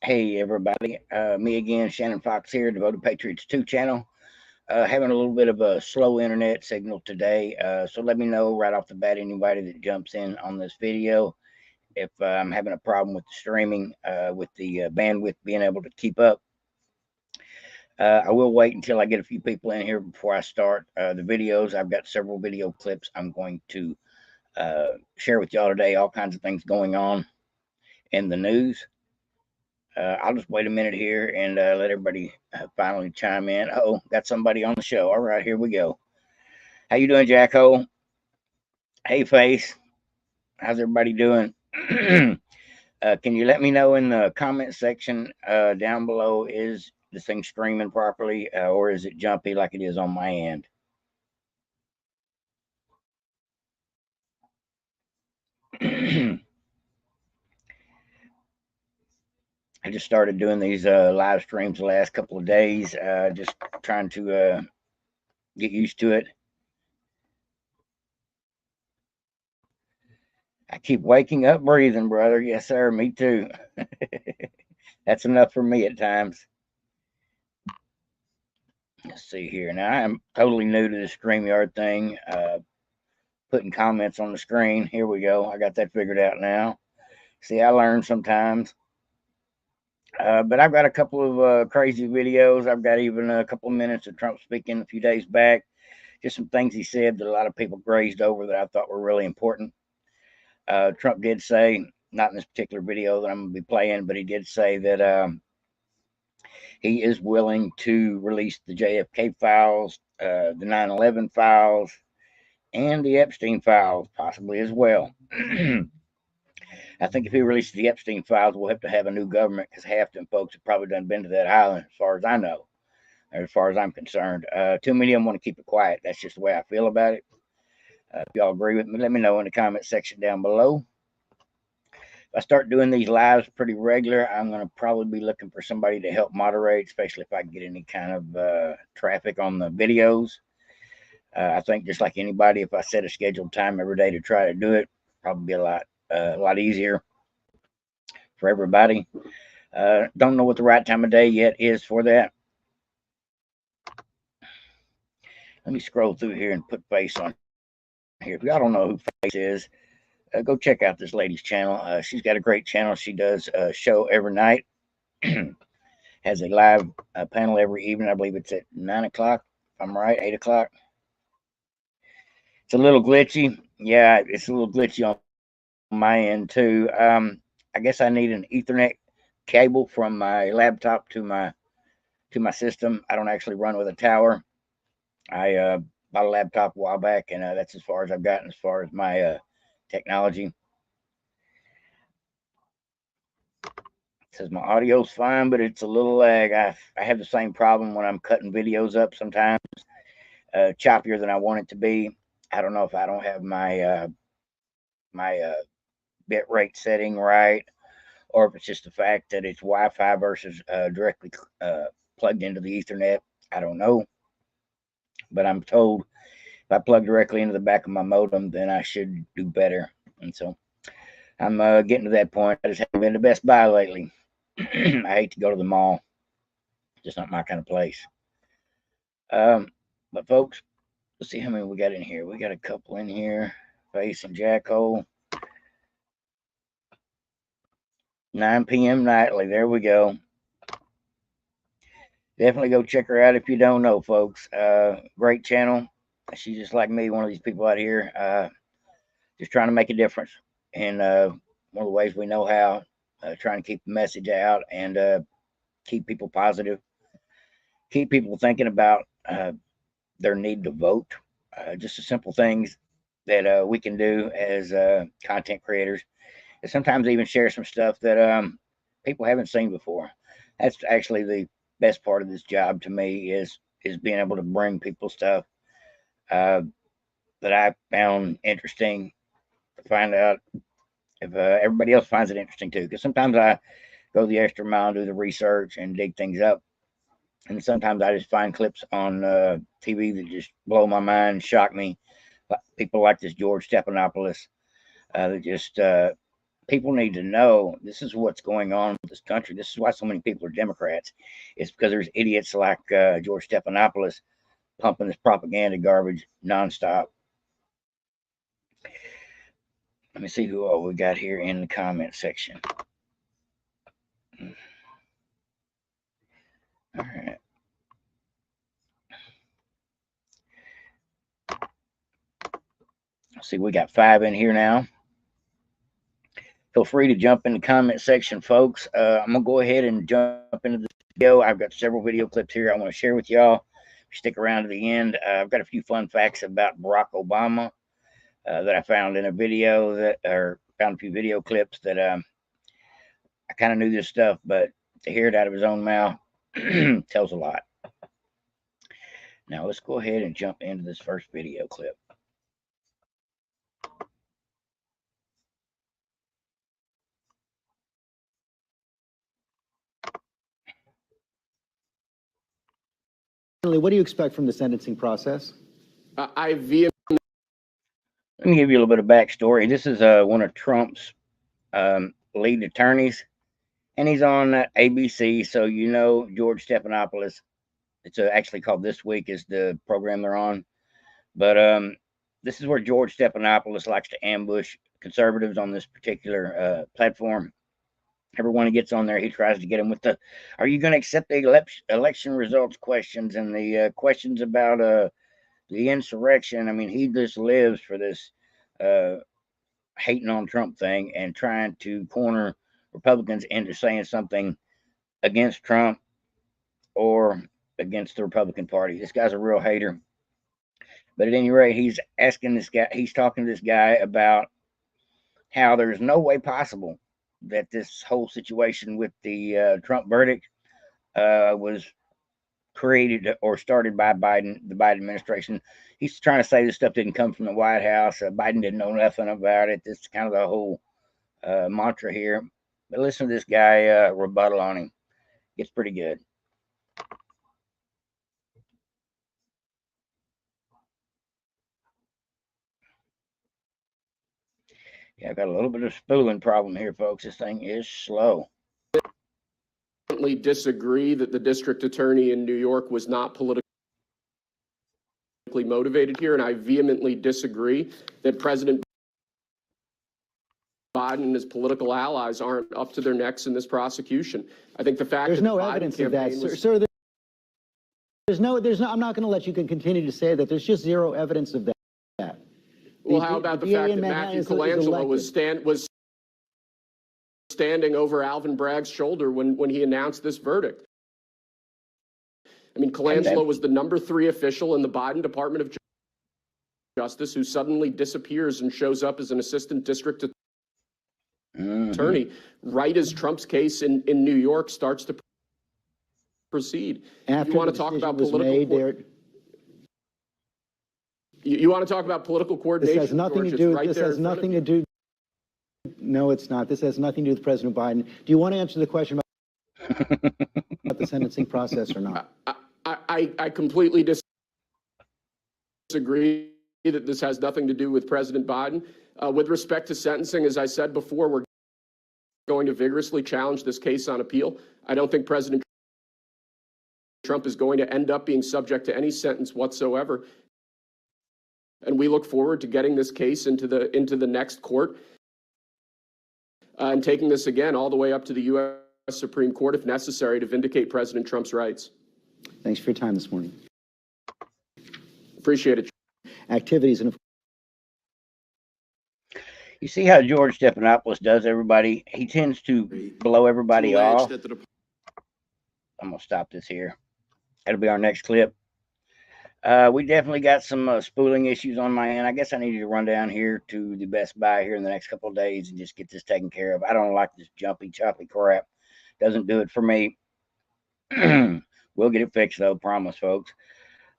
Hey everybody, me again, Shannon Fox here, Devoted Patriots 2 channel. Having a little bit of a slow internet signal today, so let me know right off the bat, anybody that jumps in on this video, if I'm having a problem with the streaming, with the bandwidth being able to keep up. I will wait until I get a few people in here before I start the videos. I've got several video clips I'm going to share with y'all today, all kinds of things going on in the news. I'll just wait a minute here and let everybody finally chime in. Oh, got somebody on the show. All right, here we go. How you doing, Jacko? Hey, Face. How's everybody doing? Can you let me know in the comment section down below, is this thing streaming properly or is it jumpy like it is on my end? I just started doing these live streams the last couple of days, just trying to get used to it. I keep waking up breathing, brother. Yes, sir. Me too. That's enough for me at times. Let's see here. Now, I'm totally new to the StreamYard thing. Putting comments on the screen. Here we go. I got that figured out now. See, I learn sometimes. But I've got a couple of crazy videos. I've got even a couple of minutes of Trump speaking a few days back. Just some things he said that a lot of people grazed over that I thought were really important. Trump did say, not in this particular video that I'm going to be playing, but he did say that he is willing to release the JFK files, the 9/11 files, and the Epstein files, possibly as well. I think if he releases the Epstein files, we'll have to have a new government because half them folks have probably done been to that island, as far as I know, or as far as I'm concerned. Too many of them want to keep it quiet. That's just the way I feel about it. If y'all agree with me, let me know in the comment section down below. If I start doing these lives pretty regular, I'm going to probably be looking for somebody to help moderate, especially if I get any kind of traffic on the videos. I think just like anybody, if I set a scheduled time every day to try to do it, probably be a lot easier for everybody. Don't know what the right time of day yet is for that. Let me scroll through here and put Face on here. If y'all don't know who Face is, go check out this lady's channel. She's got a great channel. She does a show every night. Has a live panel every evening. I believe it's at 9 o'clock. If I'm right, 8 o'clock. It's a little glitchy. Yeah, it's a little glitchy on my end too. I guess I need an Ethernet cable from my laptop to my system. I don't actually run with a tower. I bought a laptop a while back, and that's as far as I've gotten as far as my technology. It says my audio's fine, but it's a little lag. I have the same problem when I'm cutting videos up sometimes, choppier than I want it to be. I don't know if I don't have my bit rate setting right, or if it's just the fact that it's Wi-Fi versus directly plugged into the Ethernet. I don't know, but I'm told if I plug directly into the back of my modem, then I should do better. And so I'm getting to that point. I just haven't been to Best Buy lately. I hate to go to the mall. Just not my kind of place. But folks, let's see how many we got in here. We got a couple in here. Face and Jacko. 9 p.m. nightly. There we go. Definitely go check her out if you don't know, folks. Great channel. She's just like me, one of these people out here, just trying to make a difference. And one of the ways we know how, trying to keep the message out and keep people positive, keep people thinking about their need to vote. Just the simple things that we can do as content creators. And sometimes even share some stuff that people haven't seen before. That's actually the best part of this job to me is being able to bring people stuff that I found interesting, to find out if everybody else finds it interesting too. Because sometimes I go the extra mile, do the research, and dig things up. And sometimes I just find clips on TV that just blow my mind, shock me. People like this George Stephanopoulos that just people need to know this is what's going on with this country. This is why so many people are Democrats. It's because there's idiots like George Stephanopoulos pumping this propaganda garbage nonstop. Let me see who all we got here in the comment section. All right. See, we got 5 in here now. Feel free to jump in the comment section, folks. I'm going to go ahead and jump into this video. I've got several video clips here I want to share with y'all. Stick around to the end. I've got a few fun facts about Barack Obama that I found in a video found a few video clips that I kind of knew this stuff, but to hear it out of his own mouth tells a lot. Now let's go ahead and jump into this first video clip. What do you expect from the sentencing process? Let me give you a little bit of backstory. This is one of Trump's lead attorneys, and he's on ABC. So you know George Stephanopoulos. It's actually called This Week is the program they're on. But this is where George Stephanopoulos likes to ambush conservatives on this particular platform. Everyone who gets on there, he tries to get them with the, are you going to accept the election results questions and the questions about the insurrection? I mean, he just lives for this hating on Trump thing and trying to corner Republicans into saying something against Trump or against the Republican Party. This guy's a real hater. But at any rate, he's talking to this guy about how there's no way possible that this whole situation with the Trump verdict was created or started by the Biden administration. He's trying to say this stuff didn't come from the White House. Biden didn't know nothing about it. This is kind of the whole mantra here. But listen to this guy rebuttal on him. It's pretty good. Yeah, I've got a little bit of spooling problem here, folks. This thing is slow. I disagree that the district attorney in New York was not politically motivated here, and I vehemently disagree that President Biden and his political allies aren't up to their necks in this prosecution. I think the fact there's that no evidence of that, sir. There's no. I'm not going to let you continue to say that. There's just zero evidence of that. Well, how about the fact that Matthew Colangelo was standing over Alvin Bragg's shoulder when he announced this verdict? I mean, Colangelo was the #3 official in the Biden Department of Justice who suddenly disappears and shows up as an assistant district attorney right as Trump's case in New York starts to proceed. After you want to talk about political you want to talk about political coordination? This has nothing to do. This has nothing to do. No, it's not. This has nothing to do with President Biden. Do you want to answer the question about the sentencing process or not? I completely disagree that this has nothing to do with President Biden. With respect to sentencing, as I said before, we're going to vigorously challenge this case on appeal. I don't think President Trump is going to end up being subject to any sentence whatsoever. And we look forward to getting this case into the next court and taking this again all the way up to the U.S. Supreme Court if necessary to vindicate President Trump's rights. Thanks for your time this morning. Appreciate it. Activities and. You see how George Stephanopoulos does everybody? He tends to blow everybody off. I'm going to stop this here. That'll be our next clip. We definitely got some spooling issues on my end. I guess I needed to run down here to the Best Buy here in the next couple of days and just get this taken care of. I don't like this jumpy, choppy crap. Doesn't do it for me. We'll get it fixed, though. Promise, folks.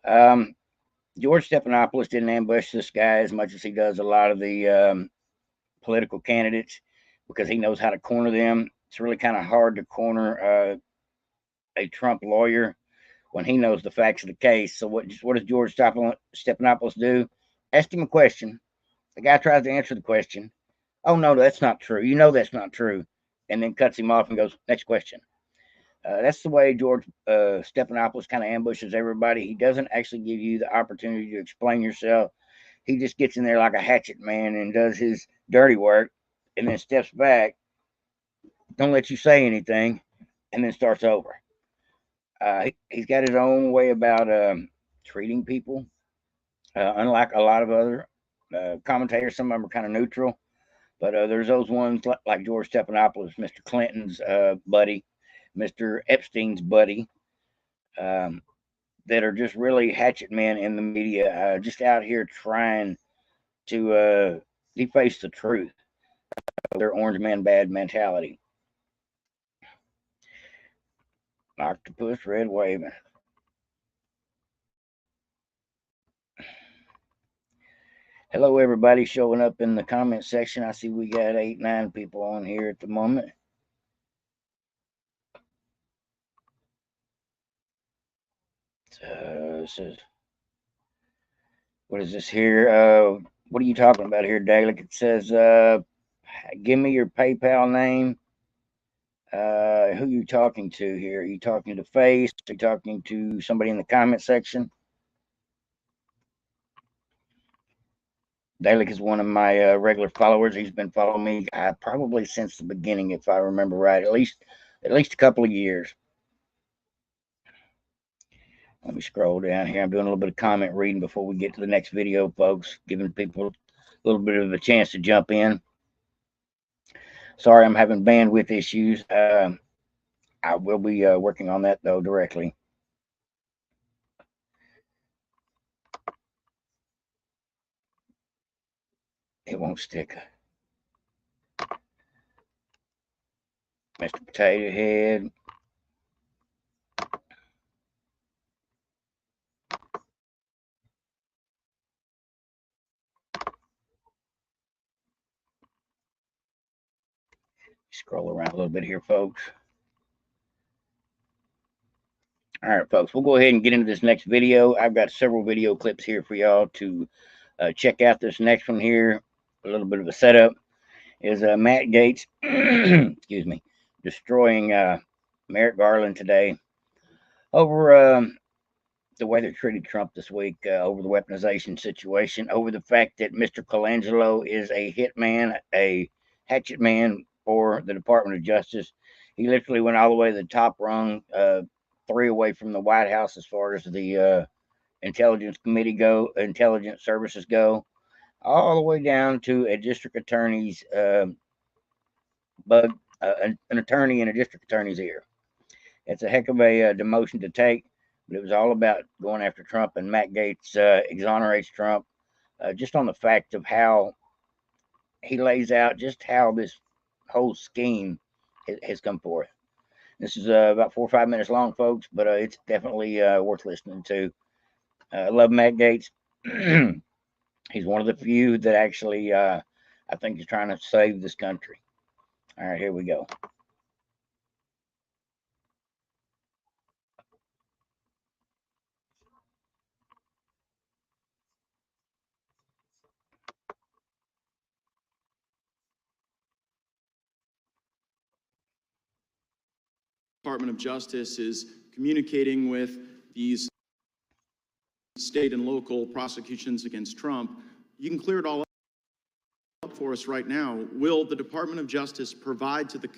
George Stephanopoulos didn't ambush this guy as much as he does a lot of the political candidates because he knows how to corner them. It's really kind of hard to corner a Trump lawyer when he knows the facts of the case. So what does George Stephanopoulos do? Ask him a question. The guy tries to answer the question. Oh, no, that's not true. You know that's not true. And then cuts him off and goes, next question. That's the way George Stephanopoulos kind of ambushes everybody. He doesn't actually give you the opportunity to explain yourself. He just gets in there like a hatchet man and does his dirty work and then steps back, don't let you say anything, and then starts over. He's got his own way about treating people, unlike a lot of other commentators. Some of them are kind of neutral, but there's those ones like George Stephanopoulos, Mr. Clinton's buddy, Mr. Epstein's buddy, that are just really hatchet men in the media, just out here trying to deface the truth of their orange man bad mentality. Octopus red waving. Hello, everybody showing up in the comment section. I see we got 8-9 people on here at the moment. This is, what is this here? What are you talking about here, Daly? It says, give me your PayPal name. Who you talking to here? Are you talking to Face? Are you talking to somebody in the comment section? Dalek is one of my regular followers. He's been following me probably since the beginning, if I remember right. At least a couple of years. Let me scroll down here. I'm doing a little bit of comment reading before we get to the next video, folks, giving people a little bit of a chance to jump in. Sorry, I'm having bandwidth issues. I will be working on that, though, directly. It won't stick. Mr. Potato Head. Scroll around a little bit here, folks. All right, folks, we'll go ahead and get into this next video. I've got several video clips here for y'all to check out. This next one here, a little bit of a setup, is Matt Gaetz, excuse me, destroying Merrick Garland today over the way they treated Trump this week, over the weaponization situation, over the fact that Mr. Colangelo is a hitman, a hatchet man for the Department of Justice. He literally went all the way to the top rung, 3 away from the White House as far as the intelligence services go, all the way down to a district attorney's an attorney in a district attorney's ear. It's a heck of a demotion to take, but it was all about going after Trump, and Matt Gaetz exonerates Trump just on the fact of how he lays out just how this whole scheme has come forth. This is about 4 or 5 minutes long, folks, but it's definitely worth listening to. I love Matt Gaetz. He's one of the few that actually, I think, is trying to save this country. All right, here we go. Department of Justice is communicating with these state and local prosecutions against Trump. You can clear it all up for us right now. Will the Department of Justice provide to the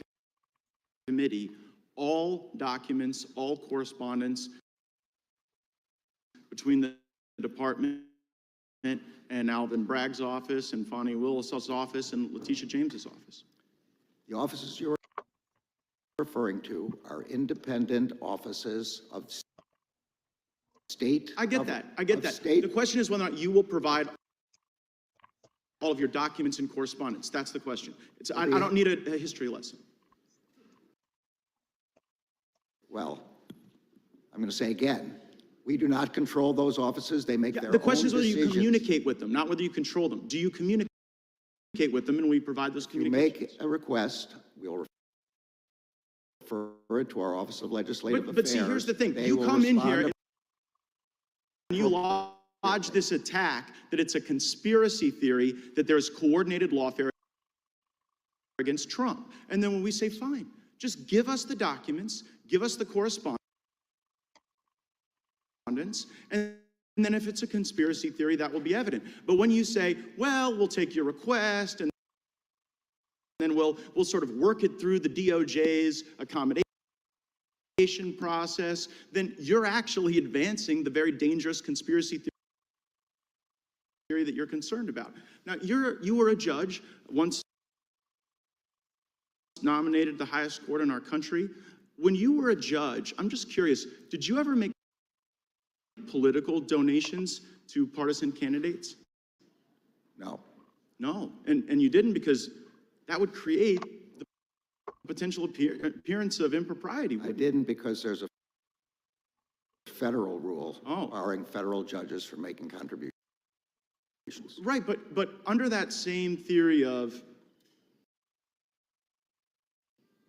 committee all documents, all correspondence between the department and Alvin Bragg's office and Fonnie Willis's office and Letitia James's office? The offices you're referring to are independent offices of state. I get that. I get that. State. The question is whether or not you will provide all of your documents and correspondence. That's the question. I don't need a history lesson. Well, I'm going to say again, we do not control those offices. They make their own The question is whether you decisions. communicate with them, not whether you control them. Do you communicate with them and we provide those If you communications? make a request, we'll refer it to our Office of Legislative Affairs. But see, here's the thing. They You will come in respond here to- and you lodge this attack that it's a conspiracy theory, that there's coordinated lawfare against Trump. And then when we say, fine, just give us the documents, give us the correspondence, and then if it's a conspiracy theory, that will be evident. But when you say, well, we'll take your request, and then we'll sort of work it through the DOJ's accommodation process, then you're actually advancing the very dangerous conspiracy theory that you're concerned about. Now, you were a judge, once nominated the highest court in our country. When you were a judge, I'm just curious, did you ever make political donations to partisan candidates? No. No, and you didn't, because that would create the potential appearance of impropriety. I didn't, because there's a federal rule Oh. barring federal judges from making contributions. Right, but under that same theory of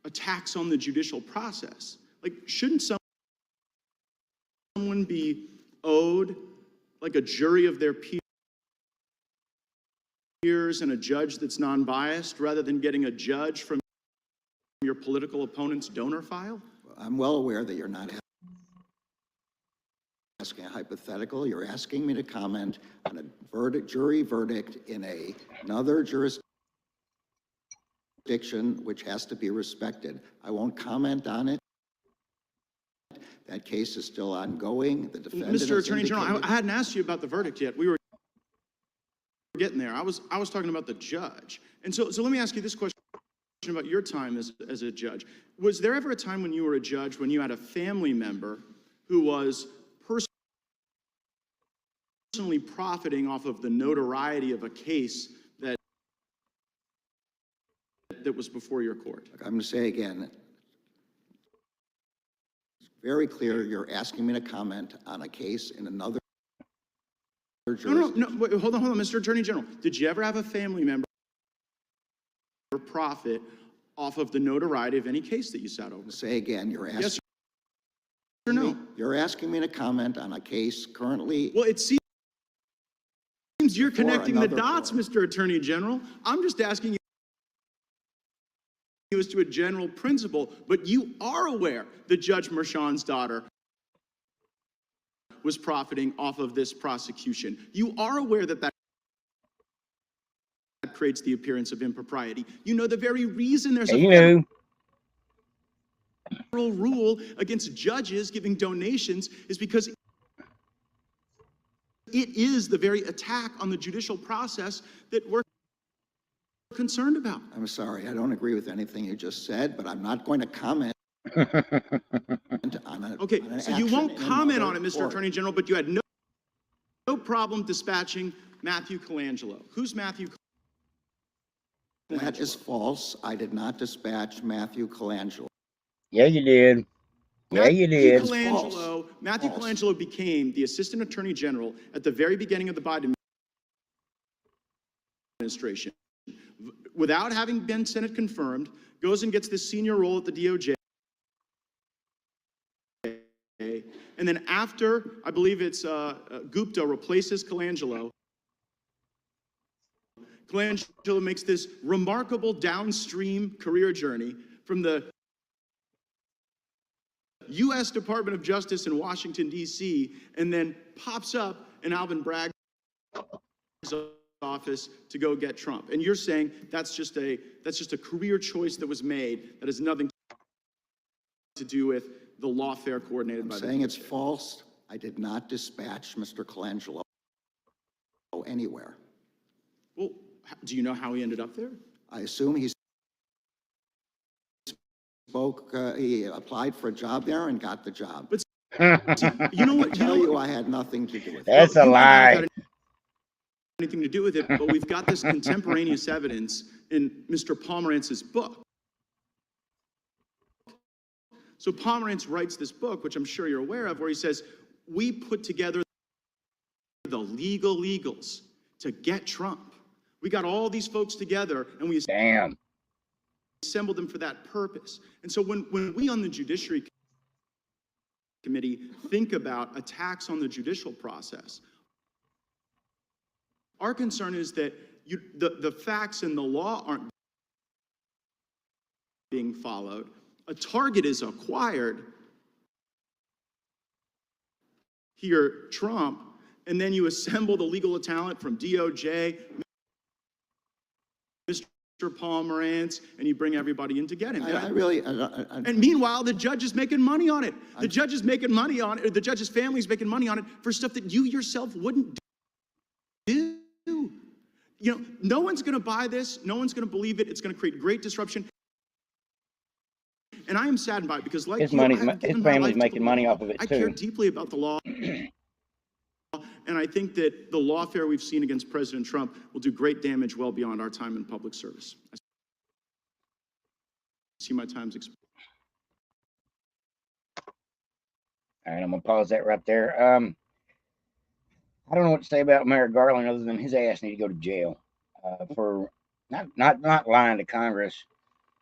attacks on the judicial process, like, shouldn't someone be owed like a jury of their peers and a judge that's non-biased, rather than getting a judge from your political opponent's donor file? I'm well aware that you're not asking a hypothetical. You're asking me to comment on a jury verdict in another jurisdiction which has to be respected. I won't comment on it. That case is still ongoing. The defendant Mr. has Attorney General, indicated- I hadn't asked you about the verdict yet. We were getting there. I was talking about the judge. And so let me ask you this question about your time as a judge. Was there ever a time when you were a judge when you had a family member who was personally profiting off of the notoriety of a case that was before your court? I'm going to say again, it's very clear you're asking me to comment on a case in another jurisdiction. No, wait, hold on, Mr. Attorney General. Did you ever have a family member profit off of the notoriety of any case that you sat over? Say again, you're asking Yes or no? You're asking me to comment on a case currently. Well, it seems you're connecting the another dots, court. Mr. Attorney General. I'm just asking you as to a general principle, but you are aware that Judge Merchan's daughter was profiting off of this prosecution. You are aware that creates the appearance of impropriety. You know the very reason there's a federal rule against judges giving donations is because it is the very attack on the judicial process that we're concerned about. I'm sorry, I don't agree with anything you just said, but I'm not going to comment on it. Okay, so you won't comment on it, Mr. Attorney General, but you had no problem dispatching Matthew Colangelo. Who's Matthew Colangelo? That is false. I did not dispatch Matthew Colangelo. Yeah, you did. Yeah, you did. Matthew Colangelo became the Assistant Attorney General at the very beginning of the Biden administration. Without having been Senate confirmed, goes and gets this senior role at the DOJ. And then after, I believe it's Gupta replaces Colangelo, Colangelo makes this remarkable downstream career journey from the U.S. Department of Justice in Washington, D.C., and then pops up in Alvin Bragg's office to go get Trump. And you're saying that's just a career choice that was made that has nothing to do with the lawfare coordinated by the DOJ. I'm saying it's false. I did not dispatch Mr. Colangelo anywhere. Well, do you know how he ended up there? I assume he he applied for a job there and got the job. But you know what? I tell you, I had nothing to do with it. That's a lie. Anything to do with it, but we've got this contemporaneous evidence in Mr. Pomerantz's book. So Pomerantz writes this book, which I'm sure you're aware of, where he says, we put together the legals to get Trump. We got all these folks together and we assembled them for that purpose. And so when we on the Judiciary Committee think about attacks on the judicial process, our concern is that the facts and the law aren't being followed. A target is acquired here, Trump, and then you assemble the legal talent from DOJ, Mr. Pomerantz, and you bring everybody in to get him. And meanwhile, the judge is making money on it. The judge is making money on it, or the judge's family is making money on it for stuff that you yourself wouldn't do. You know, no one's going to buy this. No one's going to believe it. It's going to create great disruption. And I am saddened by it because, like his family's making money off of it too. I care deeply about the law. And I think that the lawfare we've seen against President Trump will do great damage well beyond our time in public service. I see my time's expired. All right, I'm gonna pause that right there. I don't know what to say about Merrick Garland other than his ass need to go to jail for not lying to Congress,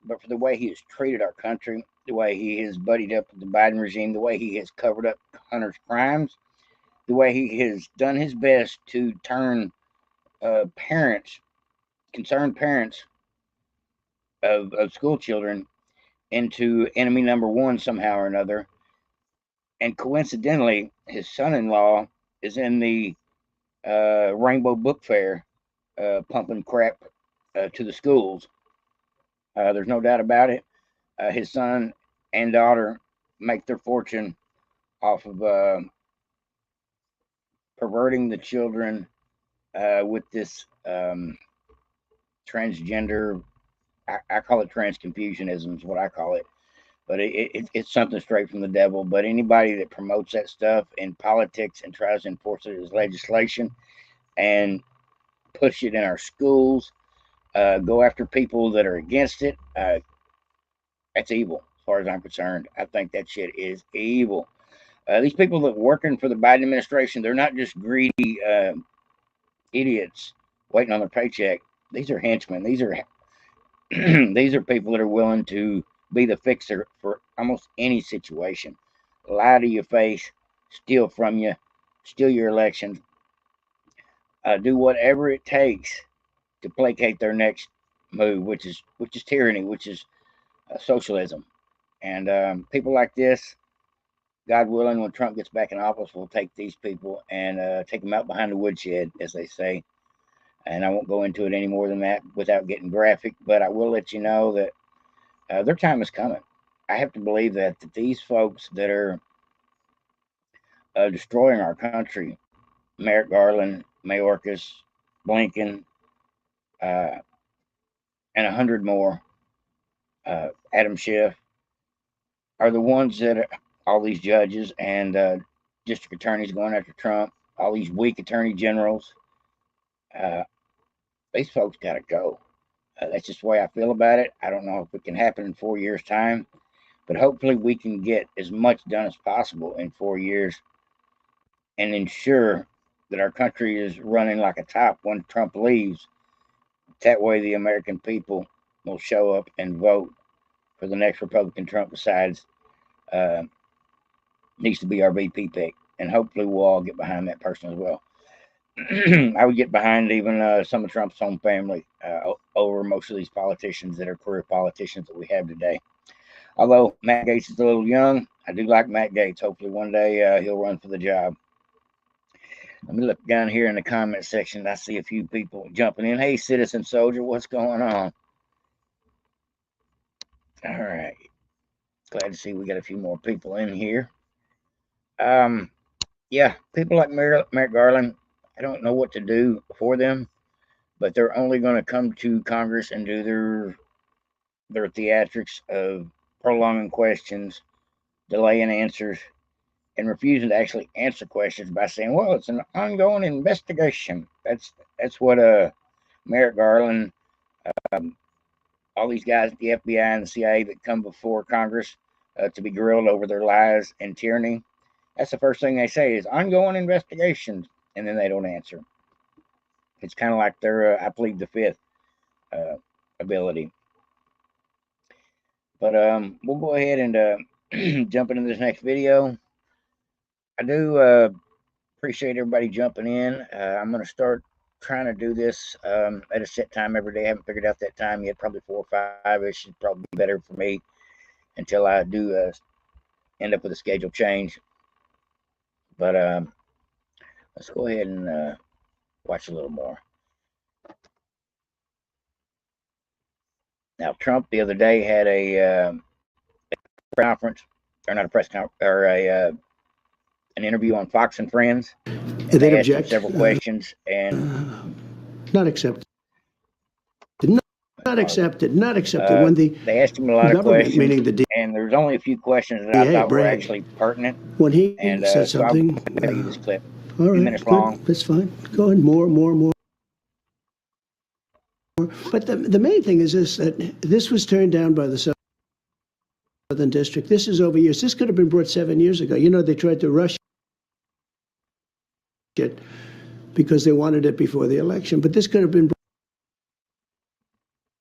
but for the way he has treated our country, the way he has buddied up with the Biden regime, the way he has covered up Hunter's crimes, the way he has done his best to turn concerned parents of school children into enemy number one somehow or another. And coincidentally, his son-in-law is in the Rainbow Book Fair pumping crap to the schools. There's no doubt about it. His son and daughter make their fortune off of perverting the children with this transgender, I call it transconfusionism is what I call it. But it's something straight from the devil. But anybody that promotes that stuff in politics and tries to enforce it as legislation and push it in our schools, go after people that are against it, that's evil as far as I'm concerned. I think that shit is evil. These people that are working for the Biden administration, they're not just greedy idiots waiting on their paycheck. These are henchmen. These are these are people that are willing to be the fixer for almost any situation. Lie to your face, steal from you, steal your elections, do whatever it takes to placate their next move, which is tyranny, which is socialism. And people like this, God willing, when Trump gets back in office, we'll take these people and take them out behind the woodshed, as they say. And I won't go into it any more than that without getting graphic, but I will let you know that their time is coming. I have to believe that these folks that are destroying our country, Merrick Garland, Mayorkas, Blinken, and 100 more, Adam Schiff, are the ones that all these judges and district attorneys going after Trump, all these weak attorney generals, these folks got to go. That's just the way I feel about it. I don't know if it can happen in 4 years' time, but hopefully we can get as much done as possible in 4 years and ensure that our country is running like a top when Trump leaves. That way the American people will show up and vote for the next Republican Trump decides needs to be our VP pick. And hopefully we'll all get behind that person as well. I would get behind even some of Trump's own family over most of these politicians that are career politicians that we have today. Although Matt Gaetz is a little young, I do like Matt Gaetz. Hopefully one day he'll run for the job. Let me look down here in the comment section. I see a few people jumping in. Hey, Citizen Soldier, what's going on? All right. Glad to see we got a few more people in here. Yeah, people like Merrick Garland, I don't know what to do for them, but they're only going to come to Congress and do their theatrics of prolonging questions, delaying answers, and refusing to actually answer questions by saying, well, it's an ongoing investigation. That's what Merrick Garland, all these guys at the FBI and the CIA that come before Congress to be grilled over their lies and tyranny. That's the first thing they say is ongoing investigations, and then they don't answer. It's kind of like their I plead the fifth ability. But we'll go ahead and jump into this next video. I do appreciate everybody jumping in. I'm going to start trying to do this at a set time every day. I haven't figured out that time yet. Probably 4 or 5. It should probably be better for me until I do end up with a schedule change. But let's go ahead and watch a little more. Now, Trump the other day had a conference, or not a press conference, or an interview on Fox and Friends. And They'd asked him object. several questions, and Not accepted. Not accepted. Not accepted. When the they asked him a lot of government, questions, meaning the and there's only a few questions that I DA, thought were Bragg, actually pertinent. when he And said so I'll something, play you this clip. all few right, minutes good, long. that's fine. Go ahead, more. But the main thing is this, that this was turned down by the Southern District. This is over years. This could have been brought 7 years ago. You know, they tried to rush it because they wanted it before the election. But this could have been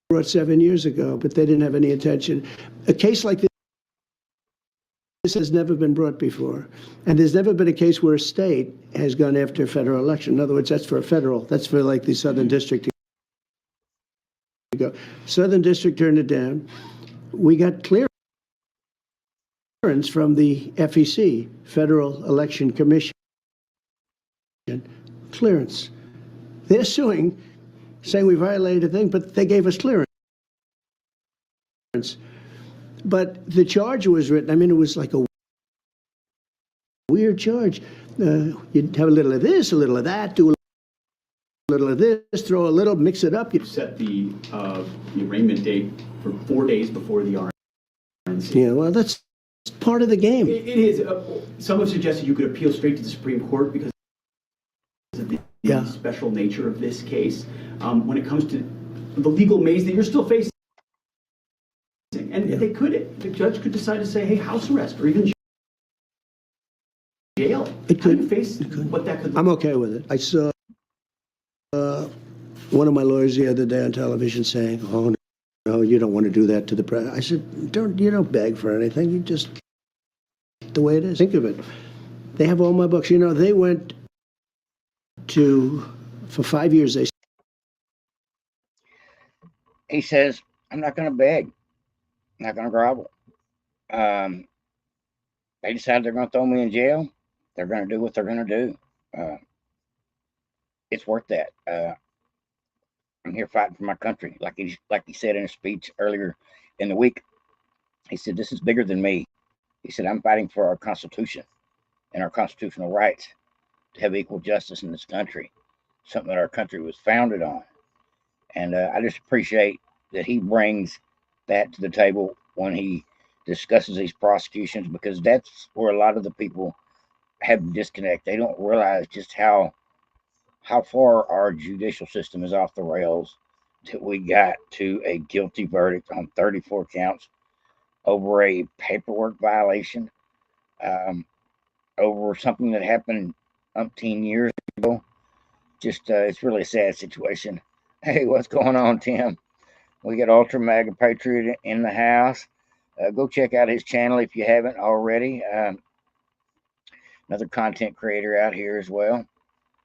brought 7 years ago, but they didn't have any intention. A case like this has never been brought before. And there's never been a case where a state has gone after a federal election. In other words, that's for a federal. That's for like the Southern District to go. Southern District turned it down. We got clearance from the FEC, Federal Election Commission. Clearance. They're suing, saying we violated a thing, but they gave us clearance. But the charge was written, I mean, it was like a weird charge. You'd have a little of this, a little of that, do a little of this, throw a little, mix it up. Set the arraignment date for 4 days before the RNC. Yeah, well, that's part of the game. It is. Some have suggested you could appeal straight to the Supreme Court because of the special nature of this case. When it comes to the legal maze that you're still facing, and the judge could decide to say, hey, house arrest or even jail. It How do could. you face It could. what that could look I'm okay with it. I saw one of my lawyers the other day on television saying, "Oh no, you don't want to do that to the president." I said, "You don't beg for anything. You just the way it is. Think of it. They have all my books. You know, they went for 5 years. He says, "I'm not going to beg. I'm not going to grovel. They decide they're going to throw me in jail. They're going to do what they're going to do. It's worth that. I'm here fighting for my country." Like he said in a speech earlier in the week. He said, "This is bigger than me." He said, "I'm fighting for our Constitution and our constitutional rights to have equal justice in this country, something that our country was founded on." And I just appreciate that he brings that to the table when he discusses these prosecutions, because that's where a lot of the people have disconnect. They don't realize just how far our judicial system is off the rails, that we got to a guilty verdict on 34 counts over a paperwork violation, over something that happened umpteen years ago. Just it's really a sad situation. Hey, what's going on, Tim? We got Ultra Mega Patriot in the house. Go check out his channel if you haven't already. Another content creator out here as well.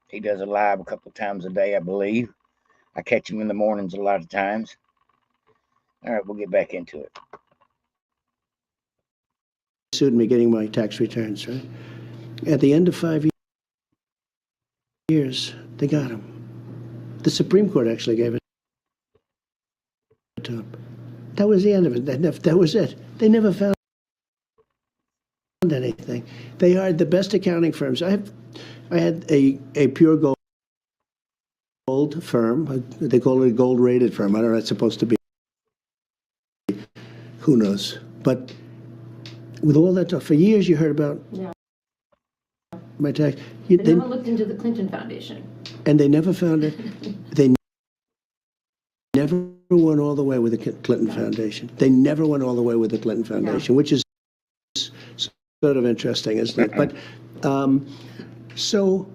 He does a live a couple of times a day, I believe. I catch him in the mornings a lot of times. All right, we'll get back into it. Sued me getting my tax returns, right? At the end of 5 years, they got him. The Supreme Court actually gave it to him. That was the end of it. That was it. They never found anything. They hired the best accounting firms. I had a pure gold firm. They call it a gold-rated firm. I don't know. It's supposed to be. Who knows? But with all that stuff, for years you heard about my tax. They never looked into the Clinton Foundation. And they never found it. They never went all the way with the Clinton Foundation. They never went all the way with the Clinton Foundation, which is sort of interesting, isn't it? But so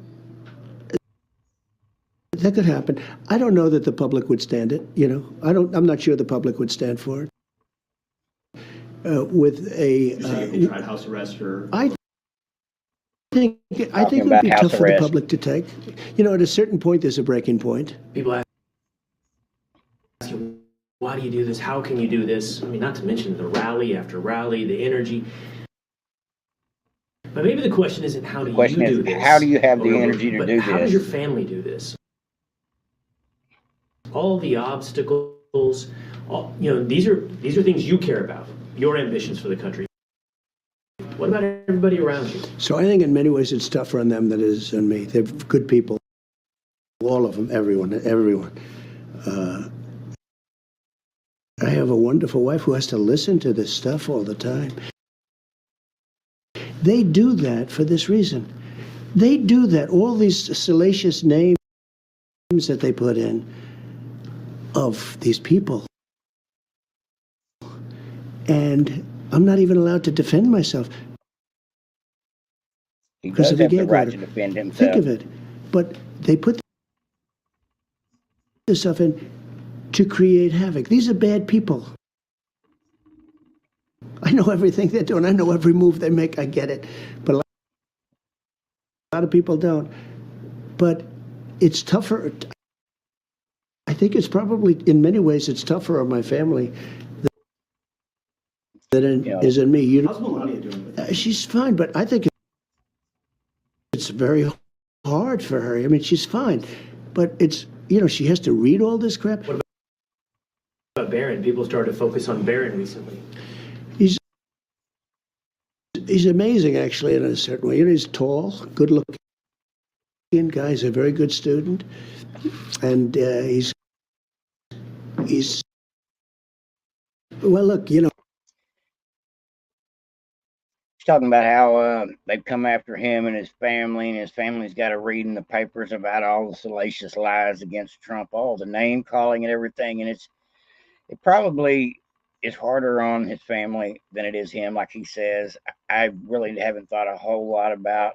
that could happen. I don't know that the public would stand it. You know, I'm not sure the public would stand for it. With a, if they tried house arrest or think it would be tough for the public to take. You know, at a certain point, there's a breaking point. People ask you, why do you do this? How can you do this? I mean, not to mention the rally after rally, the energy. But maybe the question isn't how do you do this? How do you have the energy to do this? How does your family do this? All the obstacles, these are things you care about, your ambitions for the country. What about everybody around you? So I think in many ways it's tougher on them than it is on me. They're good people, all of them, everyone. I have a wonderful wife who has to listen to this stuff all the time. They do that for this reason. They do that, all these salacious names that they put in of these people. And I'm not even allowed to defend myself. He does have the right to defend himself. Think of it. But they put this stuff in to create havoc. These are bad people. I know everything they're doing. I know every move they make. I get it. But a lot of people don't. But it's tougher. I think it's probably, in many ways, it's tougher on my family than it is in me. How's Melania doing? She's fine, but I think it's very hard for her. I mean, she's fine, but it's, she has to read all this crap. What about Barron? People started to focus on Barron recently. He's amazing, actually, in a certain way. He's tall, good-looking guy. He's a very good student, and he's well. Look, He's talking about how they've come after him and his family's got to read in the papers about all the salacious lies against Trump, all the name calling and everything, and it probably is harder on his family than it is him, like he says. I really haven't thought a whole lot about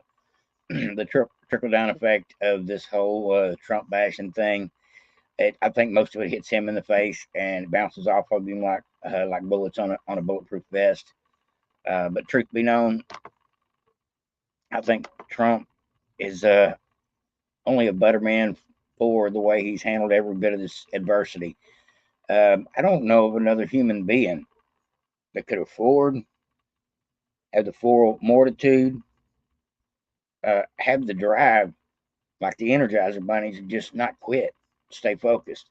the trickle-down effect of this whole Trump bashing thing. I think most of it hits him in the face and it bounces off of him like bullets on a bulletproof vest. But truth be known, I think Trump is only a better man for the way he's handled every bit of this adversity. I don't know of another human being that could afford, have the fortitude, have the drive, like the Energizer Bunnies, and just not quit, stay focused,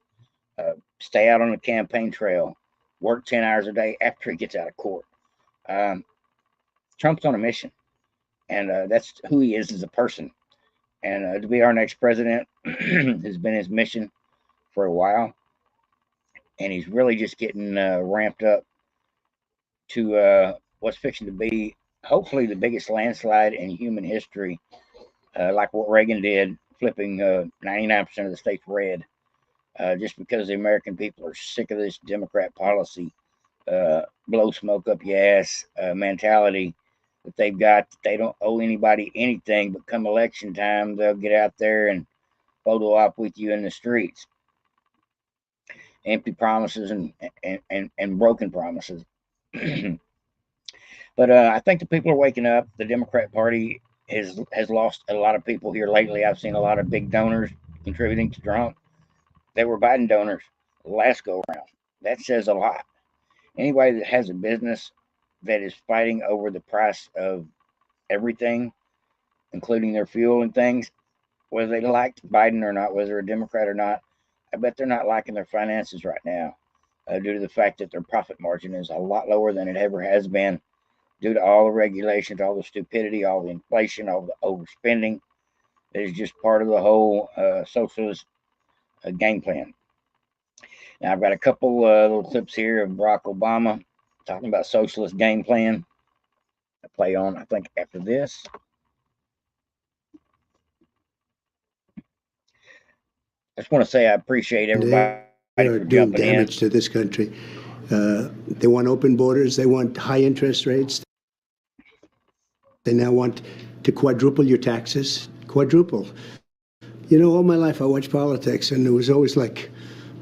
stay out on the campaign trail, work 10 hours a day after he gets out of court. Trump's on a mission, and that's who he is as a person. And to be our next president has been his mission for a while. And he's really just getting ramped up to what's fixing to be hopefully the biggest landslide in human history, like what Reagan did, flipping 99% of the states red, just because the American people are sick of this Democrat policy, blow smoke up your ass mentality that they've got. That they don't owe anybody anything, but come election time, they'll get out there and photo op with you in the streets. Empty promises and broken promises. But I think the people are waking up. The Democrat Party has lost a lot of people here lately. I've seen a lot of big donors contributing to Trump. They were Biden donors last go around. That says a lot. Anybody that has a business that is fighting over the price of everything, including their fuel and things, whether they liked Biden or not, whether they're a Democrat or not, I bet they're not liking their finances right now due to the fact that their profit margin is a lot lower than it ever has been due to all the regulations, all the stupidity, all the inflation, all the overspending. It is just part of the whole socialist game plan. Now, I've got a couple little clips here of Barack Obama talking about socialist game plan. I play on, I think, after this. I just want to say I appreciate everybody for doing jumping damage to this country. They want open borders. They want high interest rates. They now want to quadruple your taxes. Quadruple. All my life I watched politics, and it was always like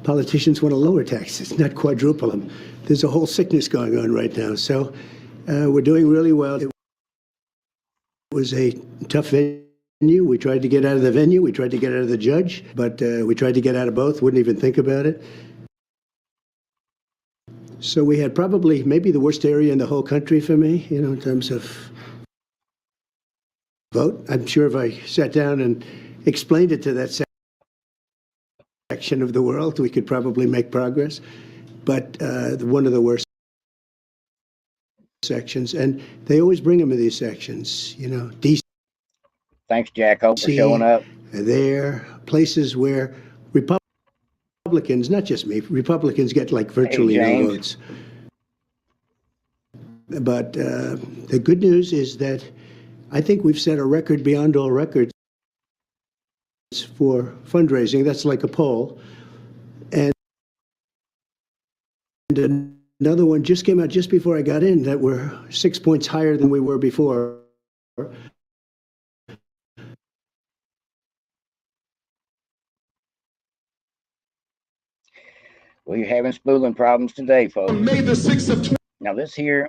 politicians want to lower taxes, not quadruple them. There's a whole sickness going on right now. So we're doing really well. It was a tough venue. We tried to get out of the venue. We tried to get out of the judge, but we tried to get out of both. Wouldn't even think about it. So we had probably maybe the worst area in the whole country for me, you know, in terms of vote. I'm sure if I sat down and explained it to that section of the world, we could probably make progress. But one of the worst sections, and they always bring them in these sections, you know, DC. Thanks, Jack Hope, for showing up. They're places where Republicans, not just me, Republicans get like virtually no votes. But the good news is that I think we've set a record beyond all records for fundraising. That's like a poll. And another one just came out just before I got in that we're 6 points higher than we were before. Well, you're having spooling problems today, folks. May the 6th of now this here,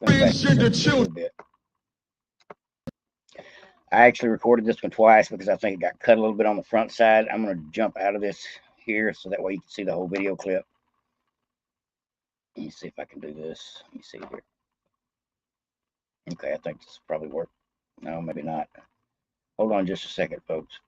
transgender children. I actually recorded this one twice because I think it got cut a little bit on the front side. I'm going to jump out of this here so that way you can see the whole video clip. Let me see if I can do this. Let me see here. Okay, I think this will probably work. No, maybe not. Hold on just a second, folks.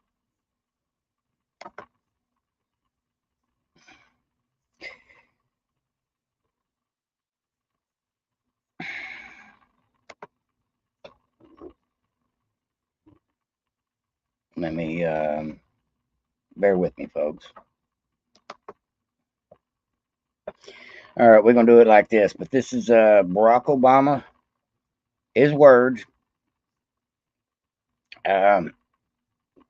Let me, bear with me, folks. All right, we're going to do it like this, but this is Barack Obama, his words.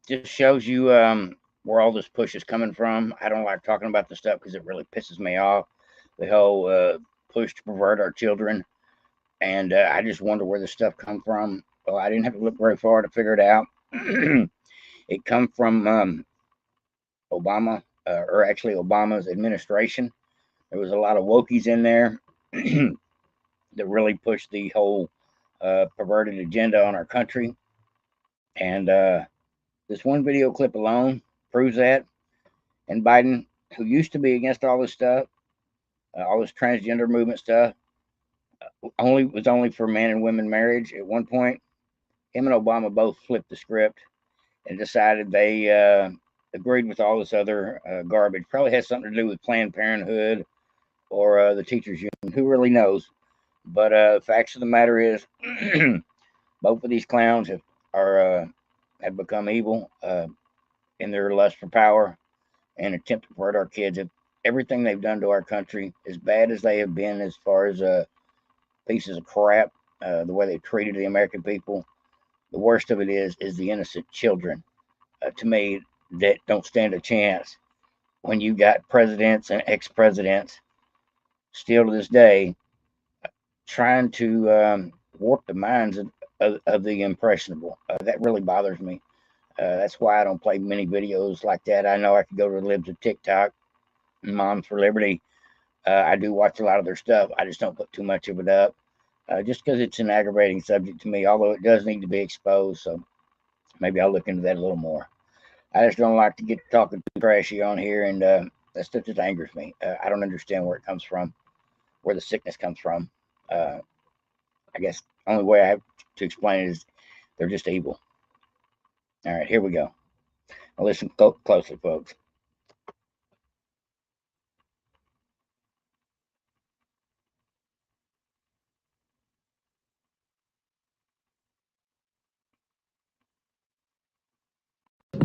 Just shows you where all this push is coming from. I don't like talking about this stuff because it really pisses me off. The whole push to pervert our children. And I just wonder where this stuff comes from. Well, I didn't have to look very far to figure it out. It come from Obama, or actually Obama's administration. There was a lot of wokies in there that really pushed the whole perverted agenda on our country. And this one video clip alone proves that. And Biden, who used to be against all this stuff, all this transgender movement stuff, was only for man and women marriage at one point. Him and Obama both flipped the script and decided they agreed with all this other garbage. Probably has something to do with Planned Parenthood or the teachers union. Who really knows? But the facts of the matter is, both of these clowns have become evil in their lust for power and attempt to pervert our kids. If everything they've done to our country, as bad as they have been as far as pieces of crap, the way they treated the American people, the worst of it is the innocent children, to me, that don't stand a chance when you got presidents and ex-presidents still to this day trying to warp the minds of the impressionable. That really bothers me. That's why I don't play many videos like that. I know I could go to the libs of TikTok and Moms for Liberty. I do watch a lot of their stuff. I just don't put too much of it up. Just because it's an aggravating subject to me, although it does need to be exposed. So maybe I'll look into that a little more. I just don't like to get talking too trashy on here, and that stuff just angers me. I don't understand where it comes from, where the sickness comes from. I guess the only way I have to explain it is they're just evil. All right, here we go. Now listen closely, folks.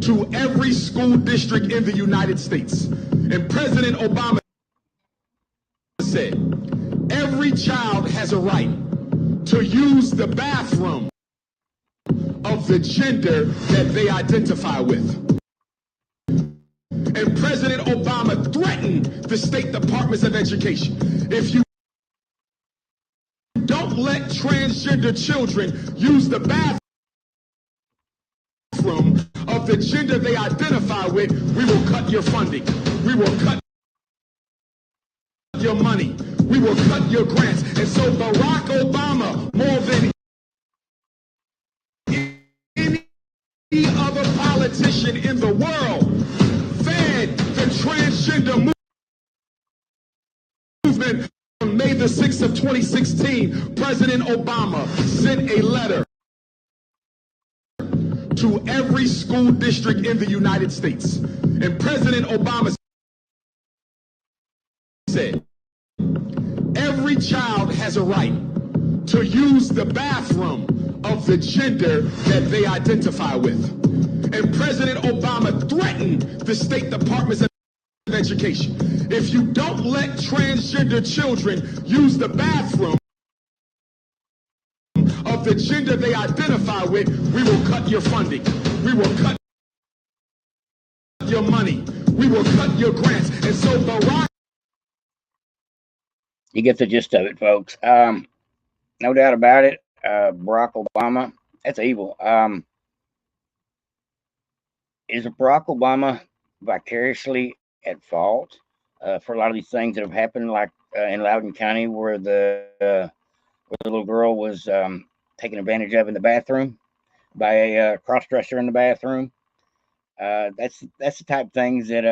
To every school district in the United States. And President Obama said, every child has a right to use the bathroom of the gender that they identify with. And President Obama threatened the state departments of education. If you don't let transgender children use the bathroom of the gender they identify with, we will cut your funding. We will cut your money. We will cut your grants. And so Barack Obama, more than politician in the world fed the transgender movement. On May the 6th of 2016, President Obama sent a letter to every school district in the United States. And President Obama said, every child has a right to use the bathroom of the gender that they identify with. And President Obama threatened the State Departments of Education. If you don't let transgender children use the bathroom of the gender they identify with, we will cut your funding. We will cut your money. We will cut your grants. And so Barack... You get the gist of it, folks. No doubt about it. Barack Obama, that's evil. Is Barack Obama vicariously at fault for a lot of these things that have happened, like in Loudoun County, where the little girl was taken advantage of in the bathroom by a cross-dresser in the bathroom? That's the type of things that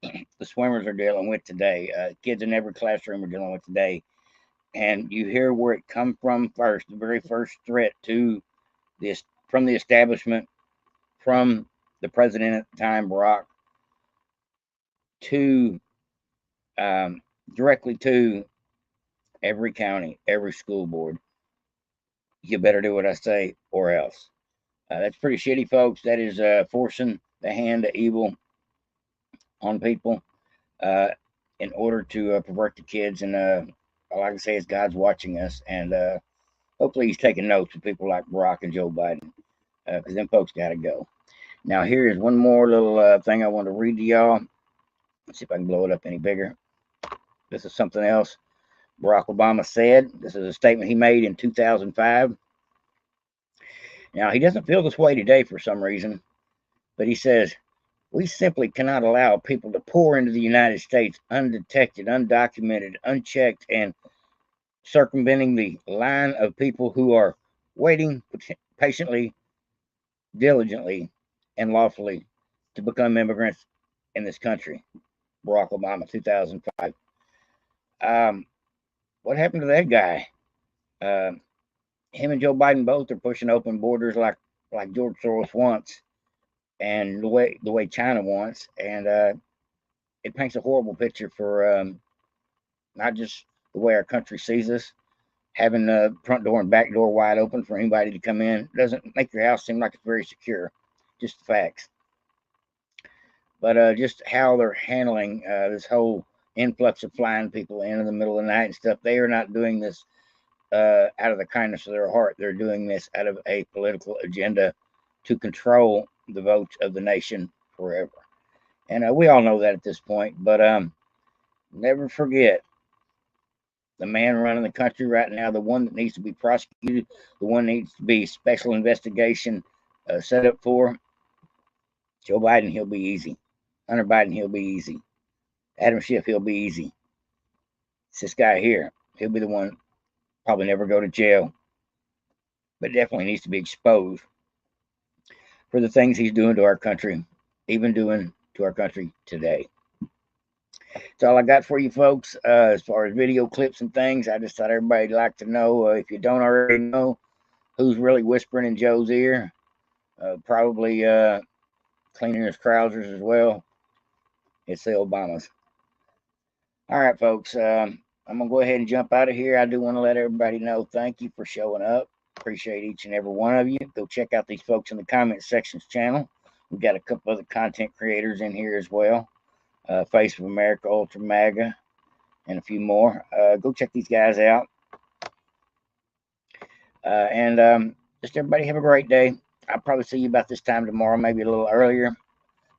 the swimmers are dealing with today. Kids in every classroom are dealing with today. And you hear where it come from first. The very first threat to this from the establishment, from the president at the time, Barack, to directly to every county, every school board. You better do what I say or else. That's pretty shitty, folks. That is forcing the hand of evil on people in order to pervert the kids. And all I can say is God's watching us, and hopefully he's taking notes of people like Barack and Joe Biden, because them folks got to go. Now, here is one more little thing I want to read to y'all. Let's see if I can blow it up any bigger. This is something else Barack Obama said. This is a statement he made in 2005. Now, he doesn't feel this way today for some reason, but he says, we simply cannot allow people to pour into the United States undetected, undocumented, unchecked, and circumventing the line of people who are waiting patiently, diligently, and lawfully to become immigrants in this country. Barack Obama, 2005. What happened to that guy? Him and Joe Biden both are pushing open borders like George Soros wants, and the way China wants, and it paints a horrible picture for not just the way our country sees us. Having the front door and back door wide open for anybody to come in doesn't make your house seem like it's very secure. Just the facts. But just how they're handling this whole influx of flying people in the middle of the night and stuff. They are not doing this out of the kindness of their heart. They're doing this out of a political agenda to control the votes of the nation forever. And we all know that at this point. But never forget, the man running the country right now, the one that needs to be prosecuted, the one that needs to be special investigation set up for, Joe Biden, he'll be easy. Hunter Biden, he'll be easy. Adam Schiff, he'll be easy. It's this guy here. He'll be the one, probably never go to jail, but definitely needs to be exposed for the things he's doing to our country, even doing to our country today. That's all I got for you folks. As far as video clips and things, I just thought everybody'd like to know, if you don't already know, who's really whispering in Joe's ear. Probably cleaning his trousers as well. It's the Obamas. All right, folks. I'm going to go ahead and jump out of here. I do want to let everybody know, thank you for showing up. Appreciate each and every one of you. Go check out these folks in the comment sections channel. We've got a couple other content creators in here as well. Face of America, Ultra MAGA, and a few more. Go check these guys out. And just everybody have a great day. I'll probably see you about this time tomorrow, maybe a little earlier.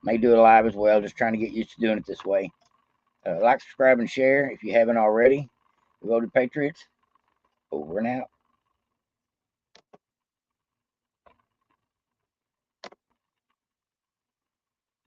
May do it live as well, just trying to get used to doing it this way. Like, subscribe, and share if you haven't already. Voted Patriots. Over and out.